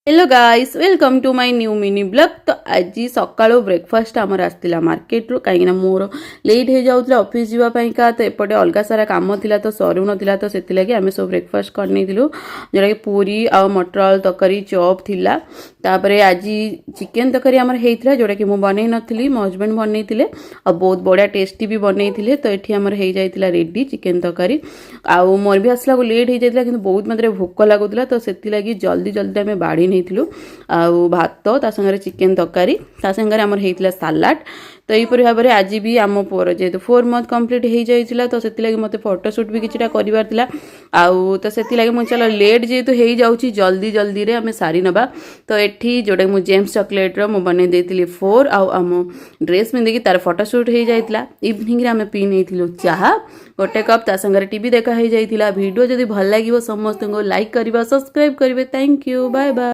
Hello guys welcome to my new mini blog. तो आज सकाळो breakfast आमर आसला मार्केट रू कहीं मोर लेट हो जाऊला ऑफिस जीवाई का तो एपटे अलग सारा काम थिला तो सरू नाला तो से लगे आम सब ब्रेकफास्ट करनी जोटा कि पूरी आ मटर आलू तरकारी चॉप थिला। तापर आज चिकेन तरकारी आमर होता जोटा कि मुझे बनई नी मो हजबैंड बनई थे और बहुत बढ़िया टेस्टी भी बनई थे। तो ये आमर हो जाता रेडी चिकेन तरकारी आउ मोर भी आसला लेट हो जाता कि बहुत मात्रा भोक लगुला तो से लगी जल्दी जल्दी आम बाड़ी नहीं आउ भात ता संगे चिकेन तरकारी ता संगे आमर होता सालाड। तो यहीपरि भाव में आज भी आम पुअर जेहेतु 4 मंथ कंप्लीट हो जाइए तो से मत फोटोशूट भी किसी करार आउ तो से मुझे चलो लेट जेहेतु हो जाऊँगी जल्दी जल्दी रे आम सारी नवा। तो ये जोटा मुझे जेम्स चॉकलेट मु बन देती 4 आम ड्रेस पिंधिकी तार फोटोशूट हो जाता। इवनिंग आम पी नहीं चाह गोटे कप ता संगे टीवी देखा हो जाता। वीडियो जदि भल लगे समस्त को लाइक करवा सब्सक्राइब करेंगे। Thank you bye bye.